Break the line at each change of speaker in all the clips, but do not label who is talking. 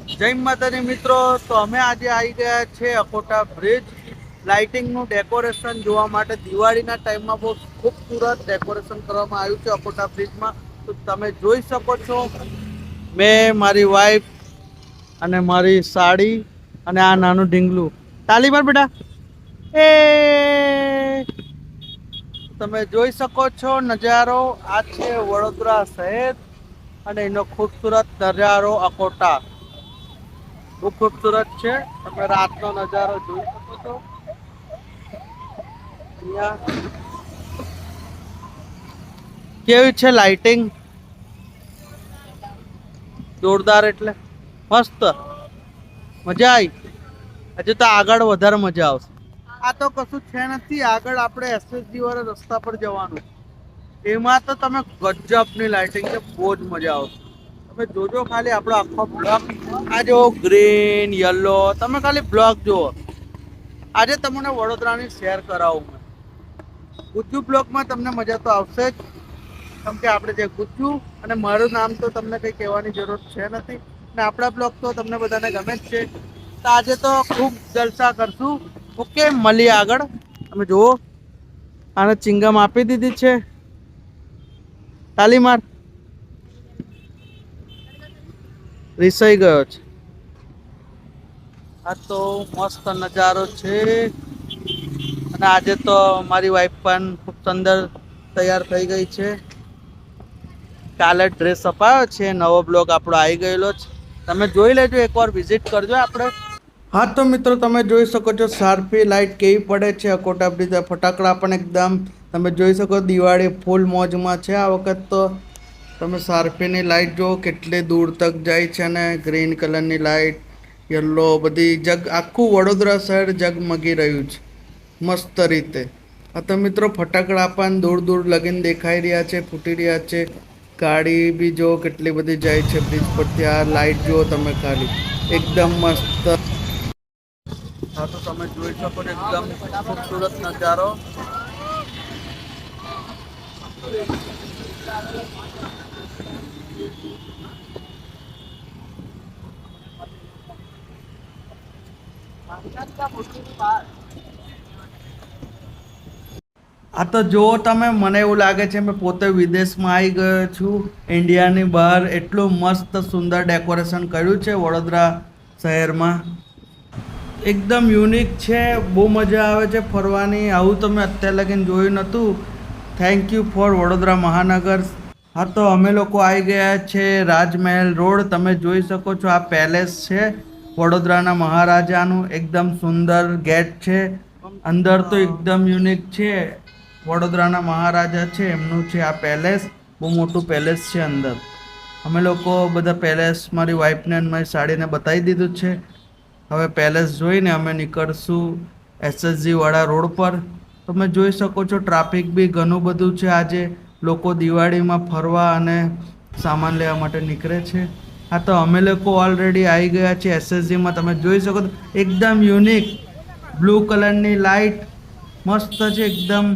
જય માતાજી મિત્રો, તો અમે આજે આવી ગયા છે અકોટા બ્રિજ. લાઇટિંગનું ડેકોરેશન જોવા માટે દિવાળીના ટાઈમમાં બહુ ખૂબસૂરત ડેકોરેશન કરવામાં આવ્યું છે અકોટા બ્રિજમાં. તો તમે જોઈ શકો છો, મેં મારી વાઈફ અને મારી સાડી અને આ નાનું ઢીંગલું. તાલી માર બેટા. એ તમે જોઈ શકો છો નજારો. આ છે વડોદરા શહેર અને એનો ખૂબસૂરત નજારો અકોટા. બહુ ખૂબસૂરત છે. તમે રાતનો નજારો જોઈ શકો છો. અહીંયા કેવી છે લાઇટિંગ, જોરદાર એટલે મસ્ત. મજા આવી. હજુ તો આગળ વધારે મજા આવશે. આ તો કશું છે નથી, આગળ આપણે એસએસજી વાળા રસ્તા પર જવાનું. એમાં તો તમે ગજબની લાઇટિંગ છે, બહુ જ મજા આવશે. તમે જોજો ખાલી આપણો આખો બ્લોક. આ જો ગ્રીન યલો, તમે ખાલી બ્લોક જુઓ. આજે તમને વડોદરાની શેર કરાવું. ગુજ્જુ બ્લોકમાં તમને મજા તો આવશે જ, કેમ કે આપણે જે ગુજ્જુ અને મારું નામ તો તમને કંઈ કહેવાની જરૂર છે નથી. ને આપણા બ્લોગ તો તમને બધાને ગમે જ છે. તો આજે તો ખૂબ જલસા કરશું. ઓકે, મળીએ આગળ. તમે જુઓ, આને ચિંગમ આપી દીધી છે. તાલી માર. રિસાઈ ગયો છે. આ તો મસ્ત નજારો છે. અને આજે તો મારી વાઈફ પણ ખૂબ સુંદર તૈયાર થઈ ગઈ છે. કાલે ડ્રેસ અપાયો છે, નવો બ્લોગ આપણો આવી ગયેલો છે. તમે જોઈ લેજો, એકવાર વિઝિટ કરજો આપણે. હા તો મિત્રો, તમે જોઈ શકો છો શાર્પી લાઇટ કેવી પડે છે અકોટા બ્રિજ. ફટાકડા પણ એકદમ તમે જોઈ શકો, દિવાળી ફૂલ મોજમાં છે આ વખત તો. તમે શાર્પીની લાઇટ જુઓ કેટલી દૂર તક જાય છે. અને ગ્રીન કલરની લાઇટ, યલો, બધી આખું વડોદરા શહેર જગમગી રહ્યું છે મસ્ત રીતે. તો મિત્રો, ફટાકડા પણ દૂર દૂર લગીને દેખાઈ રહ્યા છે, ફૂટી રહ્યા છે. ગાડી બી જો કેટલી બધી જાય છે બ્રિજ પરથી. આ લાઇટ જુઓ તમે ખાલી, એકદમ મસ્ત. હા તો તમે જોઈ શકો છો, એકદમ ખૂબસૂરત નજારો. આ તો જો તમે, મને એવું લાગે છે મેં પોતે વિદેશમાં આવી ગયો છું, ઇન્ડિયાની બહાર. એટલું મસ્ત સુંદર ડેકોરેશન કર્યું છે વડોદરા શહેરમાં. એકદમ યુનિક છે, બહુ મજા આવે છે ફરવાની. આવું તો મેં અત્યાર લગીને જોયું નહોતું. થેન્ક યુ ફોર વડોદરા મહાનગર. હા તો અમે લોકો આવી ગયા છે રાજમહેલ રોડ. તમે જોઈ શકો છો, આ પેલેસ છે વડોદરાના મહારાજાનું. એકદમ સુંદર ગેટ છે. અંદર તો એકદમ યુનિક છે. વડોદરાના મહારાજા છે એમનું છે આ પેલેસ. બહુ મોટું પેલેસ છે અંદર. અમે લોકો બધા પેલેસ મારી વાઈફને અને મારી સાડીને બતાવી દીધું છે. હવે પેલેસ જોઈને અમે નીકળશું એસએસજી વાળા રોડ પર. તમે જોઈ શકો છો, ટ્રાફિક બી ઘણું બધું છે આજે. લોકો દિવાળીમાં ફરવા અને સામાન લેવા માટે નીકળે છે. હા તો અમે લોકો ઓલરેડી આવી ગયા છે એસએસજીમાં. તમે જોઈ શકો છો, એકદમ યુનિક બ્લુ કલરની લાઇટ મસ્ત છે એકદમ.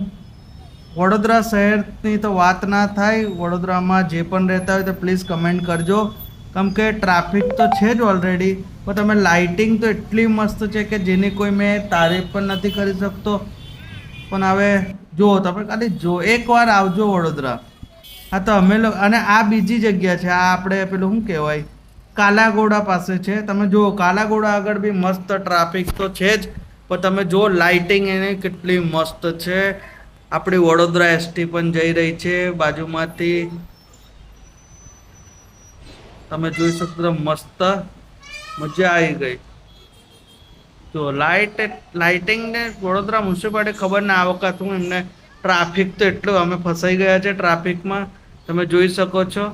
વડોદરા શહેરની તો વાત ના થાય. વડોદરામાં જે પણ રહેતા હોય તો પ્લીઝ કમેન્ટ કરજો. કેમ કે ટ્રાફિક તો છે જ ઓલરેડી, પણ તમે લાઇટિંગ તો એટલી મસ્ત છે કે જેની કોઈ મેં તારીફ પણ નથી કરી શકતો. પણ હવે જુઓ, તમે ખાલી જો એકવાર આવજો વડોદરા. હા તો અમે લોકો, અને આ બીજી જગ્યા છે. આ આપણે પેલું શું કહેવાય, કાલાઘોડા પાસે છે. તમે જુઓ, કાલાઘોડા આગળ બી મસ્ત ટ્રાફિક તો છે જ, પણ તમે જુઓ લાઇટિંગ એની કેટલી મસ્ત છે. આપણી વડોદરા એસટી પણ જઈ રહી છે બાજુમાંથી. તમે જોઈ શકો છો, મસ્ત મજા આવી ગઈ. તો લાઇટિંગ ને વડોદરા મ્યુનિસિપાલિટી ખબર ને આ વખત હું એમને ટ્રાફિક તો એટલું અમે ફસાઈ ગયા છે ટ્રાફિકમાં. તમે જોઈ શકો છો.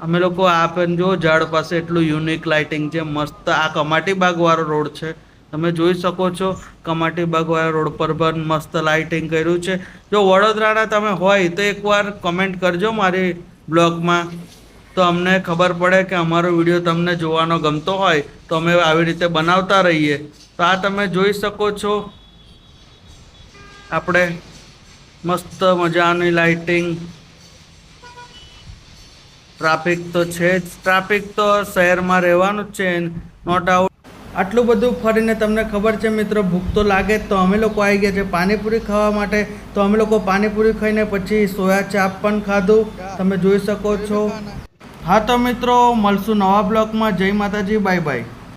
અમે લોકો આ પણ જો ઝાડ પાસે એટલું યુનિક લાઇટિંગ છે મસ્ત. આ કમાટી બાગ વાળો રોડ છે. તમે જોઈ શકો છો, કમાટી બાગ વાળા રોડ પર પણ મસ્ત લાઇટિંગ કર્યું છે. જો વડોદરાના તમે હોય તો એકવાર કમેન્ટ કરજો મારી બ્લોગમાં, તો અમને ખબર પડે કે અમારો વિડીયો તમને જોવાનો ગમતો હોય તો અમે આવી રીતે બનાવતા રહીએ. તો આ તમે જોઈ શકો છો, આપણે મસ્ત મજાની લાઇટિંગ. ટ્રાફિક તો છે જ, ટ્રાફિક તો શહેરમાં રહેવાનું જ છે, નો ડાઉટ. આટલું બધું ફરીને તમને ખબર છે મિત્રો, ભૂખ તો લાગે જ, તો અમે લોકો આવી ગયા છે પાણીપુરી ખાવા માટે. તો અમે લોકો પાણીપુરી ખાઈને પછી સોયા ચાપ પણ ખાધું, તમે જોઈ શકો છો. હા તો મિત્રો મળશું નવા બ્લોગમાં. જય માતાજી, બાય બાય.